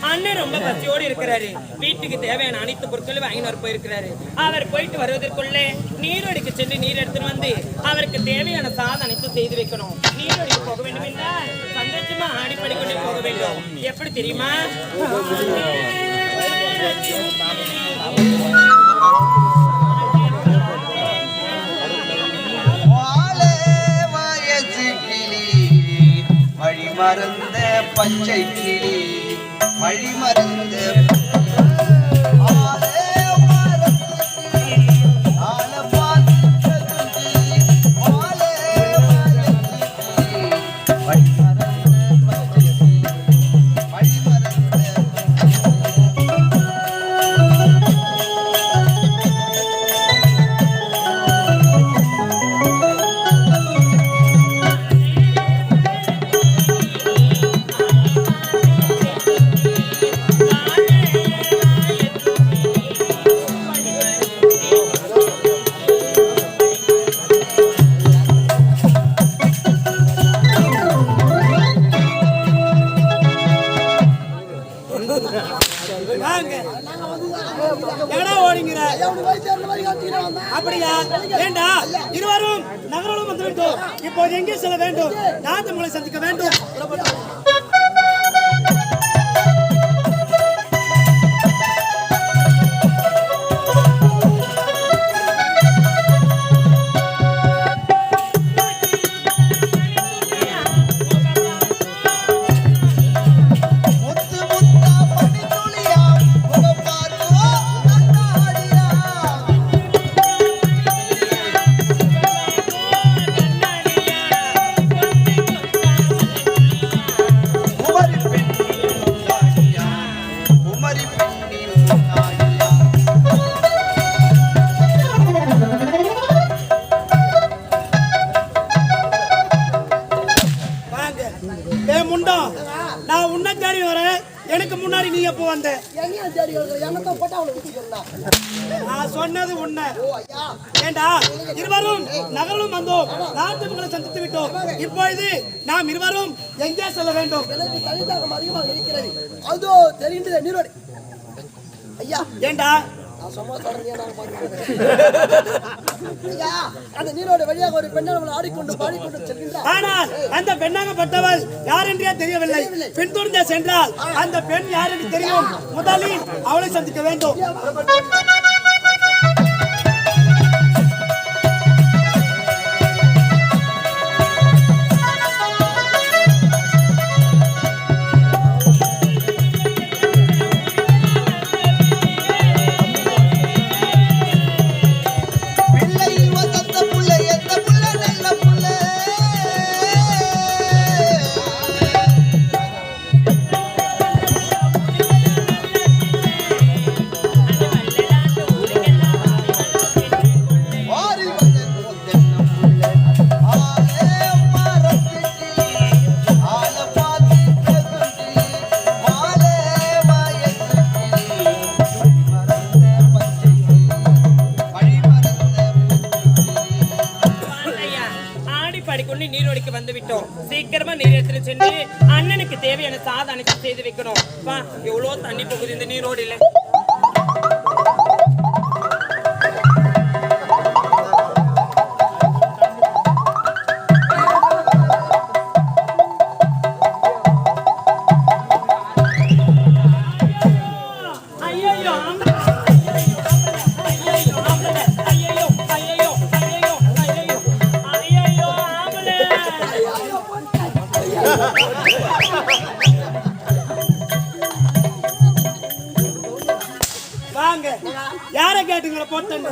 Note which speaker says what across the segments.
Speaker 1: அண்ணன் ரொம்ப பசியோடு இருக்கிறாரு. வீட்டுக்கு தேவையான அனைத்து பொருட்களும் வாங்கிட்டு வர போயிருக்கிறாரு. அவர் போயிட்டு வருவதற்குள்ளே நீரோடிக்கு சென்று நீர் எடுத்துட்டு வந்து அவருக்கு தேவையான சாதம் அனைத்து செய்து வைக்கணும். நீரோடிக்கு போக வேண்டும் என்றால் சந்தோஷமா ஆடிப்படி கொண்டு போக வேண்டும். எப்படி தெரியுமா?
Speaker 2: வழி மறந்த பச்சை கிளி வழி மறந்த
Speaker 3: அப்படியா? ஏண்டா இருவரும் நகரம் வந்து விட்டோம். இப்போது எங்கே செல்ல வேண்டும்? நான் உங்களை சந்திக்க வேண்டும். நான் உன்னை தேடி வரேன். எனக்கு முன்னாடி நீ எப்போ வந்த? நான் சொன்னது உன்னை. ஏண்டா இருவரும் நகரம் வந்தோம். நாட்டு மக்களை சந்தித்து விட்டோம். இப்பொழுது நாம் இருவரும் எங்கே செல்ல வேண்டும்?
Speaker 4: அதோ தெரிகின்றது நீரோடி. ஐயா
Speaker 3: ஏண்டா
Speaker 4: அந்த நீரோட வழியாக ஒரு பெண்ணாக ஆடிக்கொண்டு பாடிக்கொண்டு செல்கின்றார்.
Speaker 3: ஆனால் அந்த பெண்ணாகப்பட்டவள் யார் என்றே தெரியவில்லை. பின்தொடர்ந்து சென்றால் அந்த பெண் யார் என்று தெரியும். முதலில் அவளை சந்திக்க வேண்டும்.
Speaker 1: நீரோடிக்கு வந்து விட்டோம். சீக்கிரமா நீர் எடுத்துட்டு சென்று அண்ணனுக்கு தேவையான சாதம் அனைத்து செய்து வைக்கணும். எவ்வளவு தண்ணி போகுது இந்த நீரோடில.
Speaker 3: யாரை கேட்டுங்களா போட்டேன்னு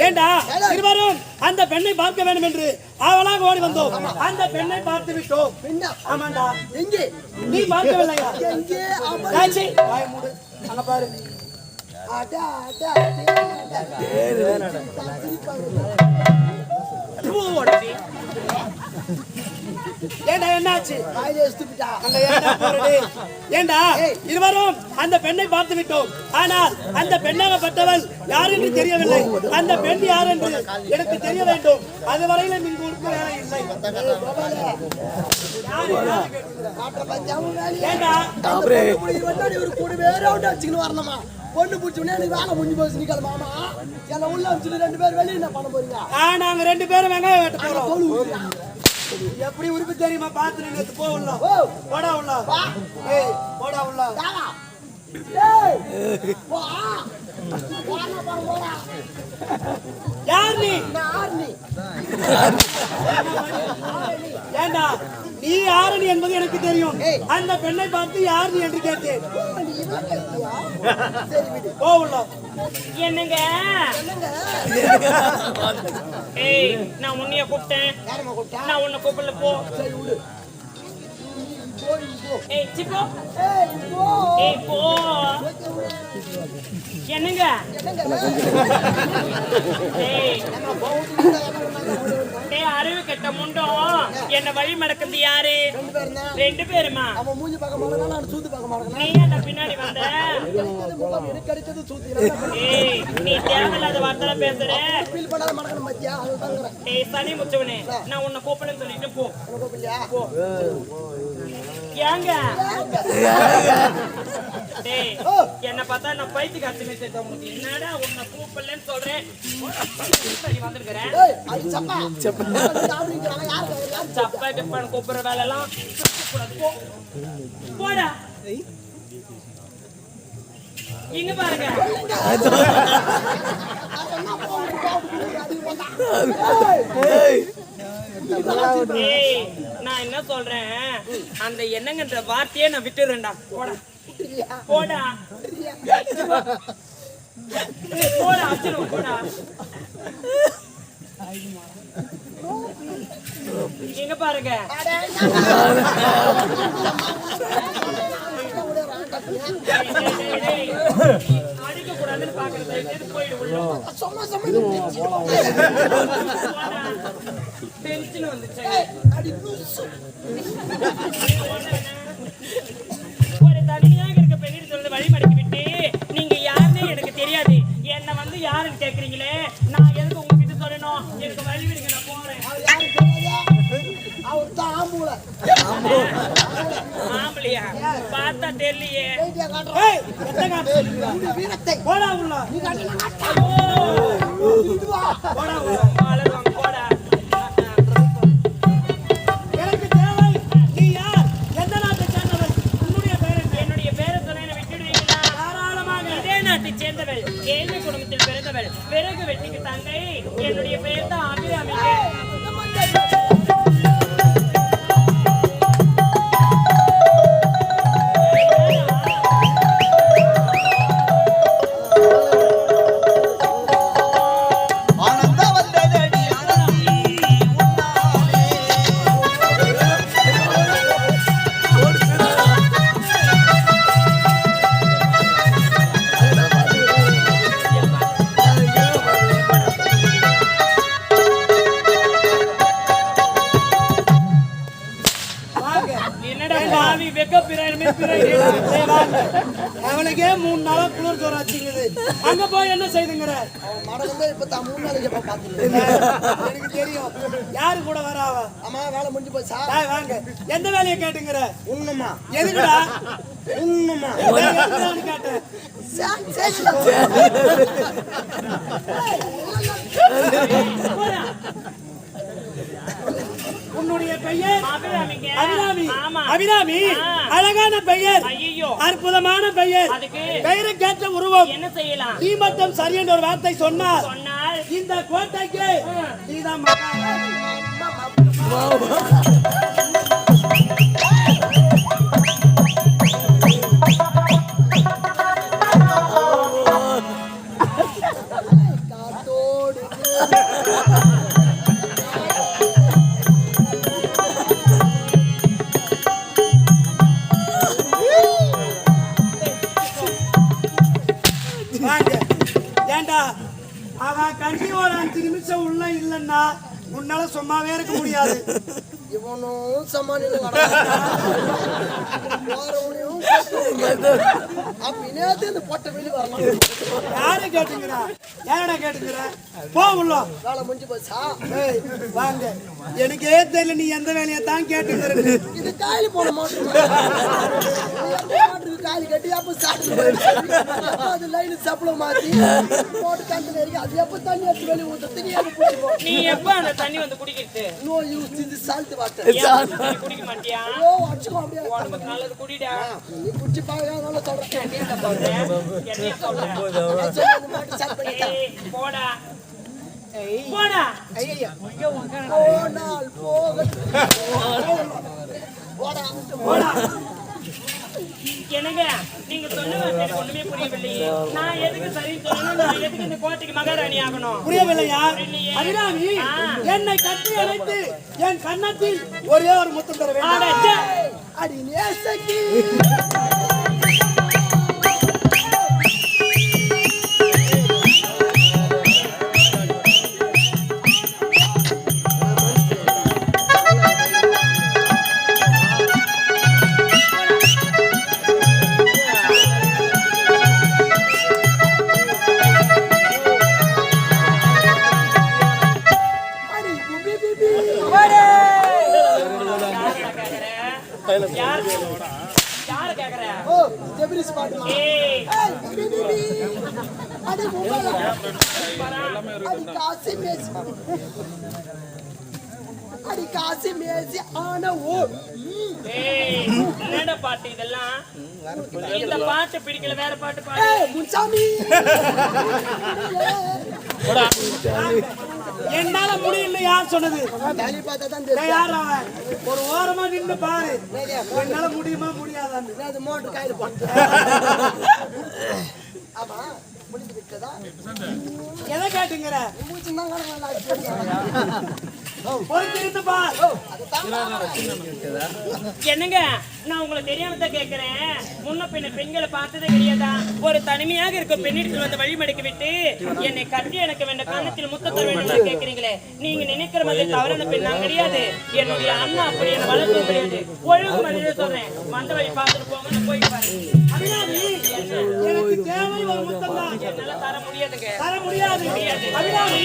Speaker 3: ஏண்டா இருவரும் அந்த பெண்ணை பார்க்க வேண்டும் என்று அவளாக ஓடி வந்தோம். அந்த பெண்ணை பார்த்து விட்டோம். ஆமாண்டா.
Speaker 4: எங்கே?
Speaker 3: நீ பார்க்கவில்லையா?
Speaker 4: எங்கே?
Speaker 3: அங்க பாரு. ஏண்டா என்னாச்சு?
Speaker 4: வாயிலே சுத்திட்டா.
Speaker 3: அங்க ஏண்டா போறது? ஏண்டா இருவரும் அந்த பெண்ணை பார்த்து விட்டோம். ஆனால் அந்த பெண்ணாகப்பட்டவள் யார் என்று தெரியவில்லை. அந்த பெண் யார் என்று எனக்கு தெரிய வேண்டும். அதுவரையில நீங்க உனக்கு வேலை இல்லை.
Speaker 4: காட்ட பஞ்சாம வேலை.
Speaker 3: ஏண்டா
Speaker 4: ஒரு கூட வேற ஒன்று வச்சுக்கின்னு வரணுமா? பொண்ணு பிடிச்சோன்னே எனக்கு வேலை முடிஞ்சு போச்சு. நிக்கல மாமா என்ன உள்ள வச்சுட்டு 2 பேர் வெளியே என்ன பண்ண போறீங்க?
Speaker 3: நாங்க 2 பேரும் வெங்காயம் வெட்ட போறோம். எப்படி உருப்பு தெரியுமா? பாத்து நீங்க போ உள்ள. போடா உள்ள. ஏய் போடா உள்ள.
Speaker 4: ஏய் வா. வாங்க போடா.
Speaker 3: யார் நீ?
Speaker 4: யார் நீ?
Speaker 3: ஏண்டா நீ யாரு நீ என்பது எனக்கு தெரியும். அந்த பெண்ணை பார்த்து யார் நீ என்று கேட்டேன்.
Speaker 4: சரி விடு.
Speaker 3: போ உள்ள.
Speaker 1: என்னங்க
Speaker 4: என்னங்க?
Speaker 1: ஏய் நான் உன்னைய கூப்பிட்டேன்.
Speaker 4: யாரம்மா கூப்பிட்டா?
Speaker 1: நான் உன்னை கூப்பிடல. போ.
Speaker 4: சரி விடு. போய் போ.
Speaker 1: ஏய் சிப்போ.
Speaker 4: ஏய் போ.
Speaker 1: ஏய் போ. என்னங்க ஏய் டேய் அறிவு கெட்ட முண்டம் என்ன வழி மடக்குது யாரு? 2 பேருமா?
Speaker 4: அவன் மூஞ்சி பார்க்க மாட்டானா? நான் சூத்து பார்க்க மாட்டானா?
Speaker 1: நீ ஏன்டா பின்னாடி வந்த?
Speaker 4: எனக்கு கிடைச்சது சூத்து.
Speaker 1: ஏய் நீ தேவையில்லாத வார்த்தை பேசுற.
Speaker 4: ஃபீல் பண்ணாத மாட்டேன் மத்தியா. அது தாங்கறேன்.
Speaker 1: ஏய் சனி முச்சவனே நான் உன்னை கூப்பிடுன்னு சொல்லிட்டு போ.
Speaker 4: கூப்பிடலையா?
Speaker 1: போ. ஏங்க டேய் என்ன பார்த்தா நான் பைத்தி காட்சி மெசேஜ் உங்களுக்கு என்னடா உன்னை கூப்பிடலன்னு சொல்றேன். சரி வந்திருக்கிறேன்.
Speaker 4: ஏய் அது சப்பா சாப்பிடுறாங்க. யார்
Speaker 1: சப்பா டிப்பன் கூப்பிடுற வேலை எல்லாம் கூடாது. போ. போடா. இங்க பாருங்க. ஏய் நான் என்ன சொல்றேன் அந்த என்னங்கன்ற வார்த்தையே நான் விட்டுறேன்டா. போடா போடா போடா அச்சரும் போடா. இங்க பாருங்க. அடிக்க கூடாதுன்னு பாக்குறது போயிடு உள்ள. டென்ஷன் வந்துச்சு. ஒரு தனியாக இருக்க பெண்ணின் சொல்ல வழி மடக்கி விட்டு நீங்க யாருன்னு எனக்கு தெரியாது. என்ன வந்து யாருன்னு கேக்குறீங்களே நான் எதுக்கு உங்ககிட்ட சொல்லணும்? எனக்கு வழி விடுங்க நான் போறேன். ஆம்பளையா பார்த்தா தெரியலையே.
Speaker 3: போடா உள்ள.
Speaker 1: போடா.
Speaker 3: எனக்கு தேவை நீ யார்? எந்த நாட்டை சேர்ந்தவள்? உன்னுடைய பெயர் என்ன?
Speaker 1: என்னுடைய பேரை சொன்ன விட்டுடுவீங்களா?
Speaker 3: தாராளமாக.
Speaker 1: இதே நாட்டை சேர்ந்தவள், ஏழ்மை குடும்பத்தில் பிறந்தவள், விறகு வெட்டிக்கு தங்கை. என்னுடைய பெயர் தான் அபிராமி.
Speaker 3: அவனுக்கே 3 நாளா குளிர் ஜோரம் ஆச்சுங்குது. அங்க போய் என்ன செய்துங்கிற? எனக்கு தெரியும் யாரு கூட வராவ.
Speaker 4: ஆமா வேலை முடிஞ்சு போச்சா?
Speaker 3: வாங்க எந்த வேலையை கேட்டுங்கிற?
Speaker 4: உண்ணுமா
Speaker 3: எதுக்குடா
Speaker 4: உண்ணுமா
Speaker 3: கேட்டேன். உன்னுடைய பெயர்
Speaker 1: அபிராமிங்க.
Speaker 3: அபிராமி.
Speaker 1: ஆமா.
Speaker 3: அபிராமி அழகான பெயர்,
Speaker 1: ஐயோ
Speaker 3: அற்புதமான பெயர்.
Speaker 1: அதுக்கு
Speaker 3: பெயரை கேட்ட உருவம்
Speaker 1: என்ன செய்யலாம்?
Speaker 3: நீ மட்டும் சரி என்ற ஒரு வார்த்தை சொன்னால் இந்த கோட்டைக்கு நீதான் மகாராணி. ஏண்டா அவன் கண்டி ஒரு 5 நிமிஷம் உள்ள இல்லன்னா உன்னால சும்மாவே இருக்க முடியாது.
Speaker 4: இவனும் சமாளில அப்படின்னே இந்த பொட்டை வெளியே வரலாம்.
Speaker 3: யாரை கேட்டுங்கிறா? யாரடா கேட்டுங்கிற? போ உள்ள.
Speaker 4: வேலை முடிஞ்சு போச்சா?
Speaker 3: ஏய் வாங்க. எனக்கே தெரியல நீ எந்த வேலையை தான் கேட்டுங்கிற.
Speaker 4: இது காலி போன மாட்டோம். காலி கட்டி அப்ப சாப்பிட்டு அது லைன் சப்பள மாத்தி போட்டு தண்ணி இருக்கு. அது எப்ப தண்ணி எடுத்து வெளியே ஊத்துறது நீ எப்ப குடிப்போம்?
Speaker 1: நீ எப்ப அந்த தண்ணி வந்து குடிக்கிறது?
Speaker 4: நோ யூஸ் இது சால்ட் வாட்டர்.
Speaker 1: குடிக்க மாட்டியா?
Speaker 4: ஓ அச்சுக்கோ அப்படியே.
Speaker 1: உடம்புக்கு நல்லது குடிடா.
Speaker 4: நீ குடிச்சு பாருங்க நல்லா சொல்றேன்.
Speaker 1: என்ன சொல்றேன்? என்ன சொல்றேன்? போடா போடா.
Speaker 4: போனால் போடா
Speaker 3: போடா.
Speaker 1: என்னங்க நீங்க சொல்லுங்க எனக்கு ஒண்ணுமே புரியவில்லையே. நான் எதுக்கு சரி சொல்லணும்? நான் எதுக்கு இந்த கோட்டைக்கு மகாராணி ஆகணும்?
Speaker 3: புரியவில்லையா? அபிராமி என்னை கட்டி அணைத்து என் கன்னத்தில் ஒரே ஒரு முத்தம் தர வேண்டும்.
Speaker 4: அடி நேசக்கி
Speaker 1: யாரு கேக்குற?
Speaker 4: ஓ ஜெபிரிஸ் பாட்டுமா?
Speaker 1: ஏய்
Speaker 4: அடி பிபி அடி மொபைல் அடி காசி மேசி அடி காசி மேசி ஆன ஓ
Speaker 1: ஏய் என்னடா பாட்டு இதெல்லாம்? இந்த பாட்டு பிடிக்கல வேற பாட்டு பாடு.
Speaker 4: ஏய் முன்சாமி
Speaker 3: என்னால முடியல. யார் சொன்னது?
Speaker 4: தாலி பார்த்தா தான்
Speaker 3: டேய், யார் அவன்? ஒரு ஓரமா நின்னு பாரு. என்னால முடியுமா முடியாதான்னு.
Speaker 4: அது மோட்டர் கையில போட்டு ஆமா முடிஞ்சு விட்டதா?
Speaker 3: எதை கேட்டுங்கிற?
Speaker 4: மூச்சு தான் கடவுளா
Speaker 3: பொறுத்திருந்து பார்.
Speaker 1: என்னங்க நான் உங்களை தெரியாம தான் கேட்கிறேன். முன்ன பின்ன பெண்களை பார்த்ததே கிடையாதா? ஒரு தனிமையாக இருக்க பெண்ணிடத்தில் வந்து வழிமடைக்க விட்டு என்னை கட்டி எனக்கு வேண்ட கன்னத்தில் முத்தத்தை வேண்டும் கேட்கிறீங்களே. நீங்க நினைக்கிற மாதிரி தவறான பெண் நான் கிடையாது. என்னுடைய அண்ணா அப்படி என்ன வளர்த்து கிடையாது. ஒழுங்கு மனித சொல்றேன். வந்த வழி பார்த்துட்டு போங்க. நான் போய் பாருங்க.
Speaker 3: அபிராமி எனக்கு தேவை ஒரு முத்தம் தான்.
Speaker 1: என்னால தர முடியாதுங்க.
Speaker 3: தர முடியாது. அபிராமி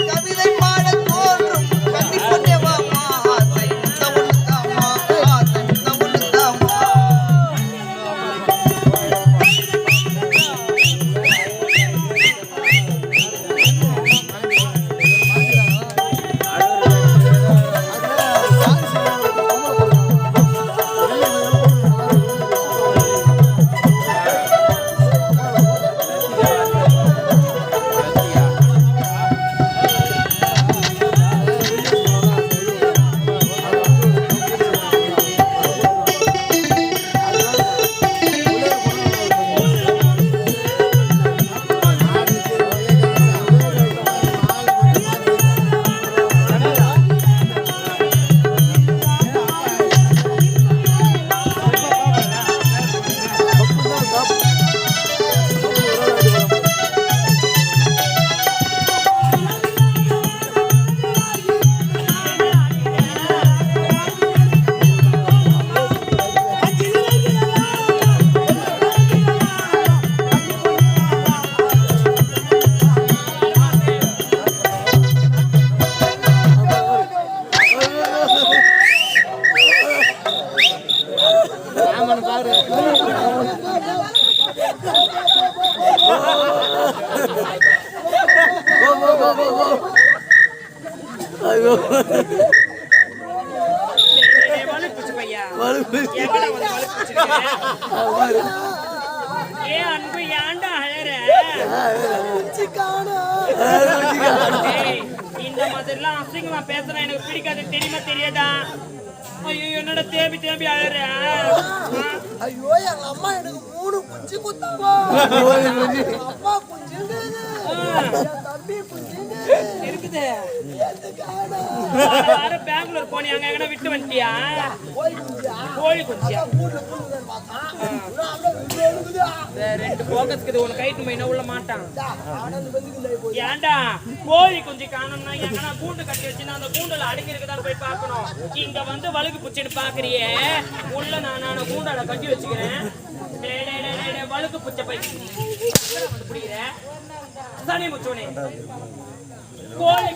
Speaker 2: கவிதை பாட தோன்றும் கண்ணி பொன்னேவாமா ஆசை முத்தமுழுத்தாமா ஆசை முத்தமுழுத்தாமா
Speaker 1: வலுப்புச்சு பையா. எங்கடா வந்து வலுப்புச்சிருக்க? ஏ அன்பு ஏன்டா அழற? ஏய், இந்த மாதிரிலாம் அசிங்கமா பேசுறேன் எனக்கு பிடிக்காது. தெரியுமா தெரியாதா? ஐயோ என்னோட தேம்பி தேம்பி அழற.
Speaker 4: ஐயோ எங்க அம்மா எனக்கு 3 குஞ்சு குத்தாங்க. அம்மா குஞ்சு தம்பி குஞ்சு
Speaker 1: எனக்கு இருக்குது வார பெங்களூர் போனி அங்க எங்கனா விட்டு வந்துட்டியா கோழி குஞ்சியா ரெண்டு போக்கத்துக்கு உனக்கு கைட்டு மைனா உள்ள மாட்டான் ஏன்டா கோழி குஞ்சு காணோம்னா எங்கன்னா கூண்டு கட்டி வச்சுன்னா அந்த கூண்டுல அடங்கி இருக்குதான்னு போய் பார்க்கணும் இங்க வந்து வழுக்கு பிடிச்சிட்டு பாக்குறியே உள்ள நான் கூண்டால கட்டி வச்சுக்கிறேன் வழுக்கு பிடிச்ச போய் வந்து பிடிக்கிறேன் சனி முச்சோனே கோழி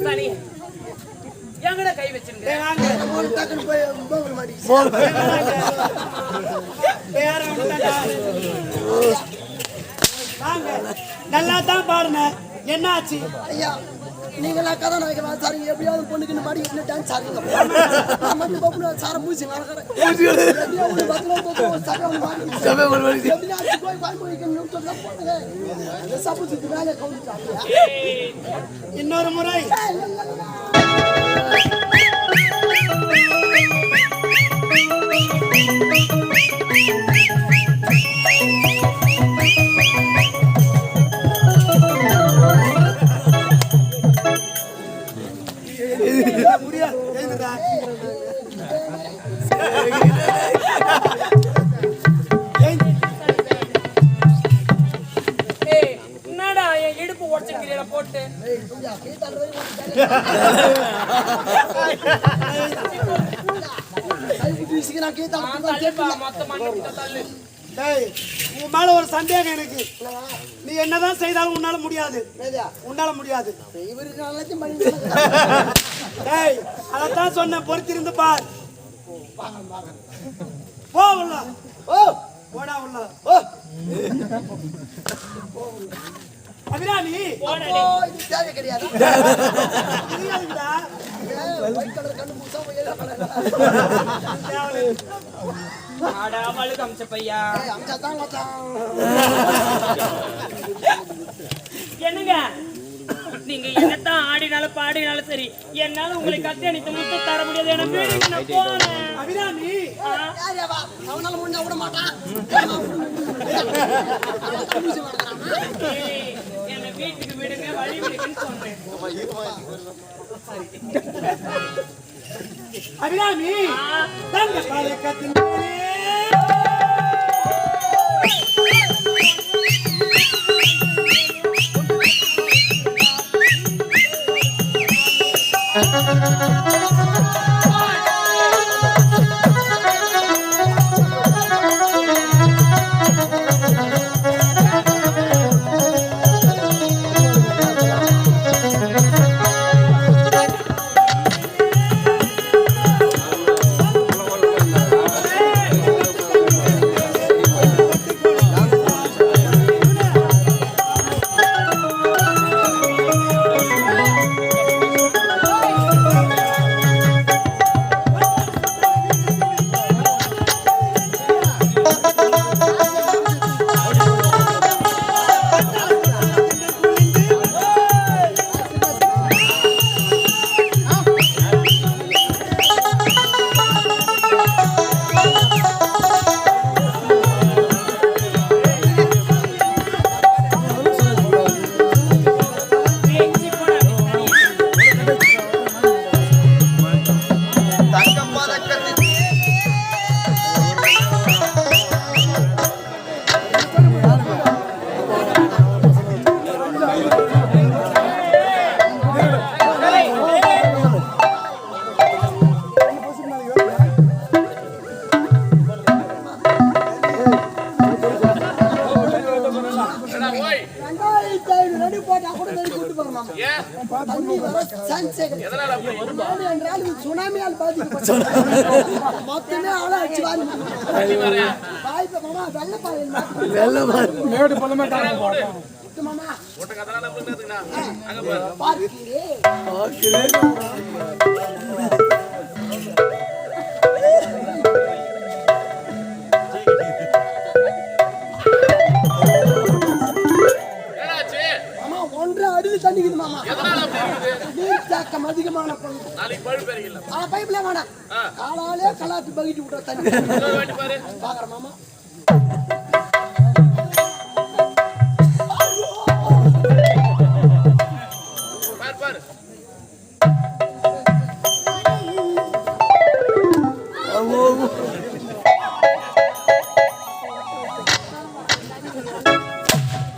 Speaker 1: சனி எங்கட கை வச்சிருங்க
Speaker 3: நல்லா தான் பாருங்க என்ன ஆச்சு
Speaker 4: ஐயா நீங்களா கதாநாயகனா சார் எப்படியாவது பொண்ணுக்கு மாடி டான்ஸ் ஆடுங்க மட்டும் பாப்பு சார மூசி நடக்கிறேன்
Speaker 3: இன்னொரு முறை
Speaker 1: என்னடா என் இடுப்பு உடச்சிருக்கிறீங்களா போட்டு
Speaker 3: உன் மேல ஒரு சந்தேகம் எனக்கு நீ என்னதான் செய்தாலும் உன்னால முடியாது அதான் சொன்ன பொறுத்திருந்து பார் போ உள்ள போடா உள்ள அபிராமி
Speaker 4: கிடையாது
Speaker 1: என்னங்க நீங்க என்னத்தான் ஆடினாலும் பாடினாலும் சரி என்னால உங்களை கட்டி அணித்து முத்து தர முடியாது என வீட்டுக்கு நான் போறேன்
Speaker 3: அபிராமி
Speaker 4: அவனால முடிஞ்சா விட மாட்டான்
Speaker 1: என்ன வீட்டுக்கு விடுங்க வழி விடுங்கன்னு சொன்னேன்
Speaker 3: அபிராமி தங்க பழக்கத்தின்
Speaker 4: சுனாமியால் பாதிக்கப்பட்ட மொத்தமே ஆள அடிச்சு வாய்ப்பு மாமா வெள்ளப்பாறை மேடு பொலமே மாமா தரம் அதிகமான பொண்ணு பைப்ல வேணாம் காலாலே கலாத்து பகிட்டு விட்டா தண்ணி பாக்குற மாமா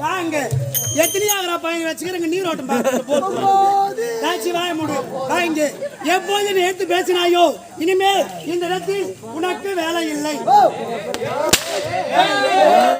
Speaker 3: வாங்க எத்தனையாகிற பையன் வச்சுக்கிறங்க நீரோட்டம் தாச்சி வாய முடியும் வாங்க எப்போது நீ எடுத்து பேசினாயோ இனிமே இந்த இடத்தில் உனக்கு வேலை இல்லை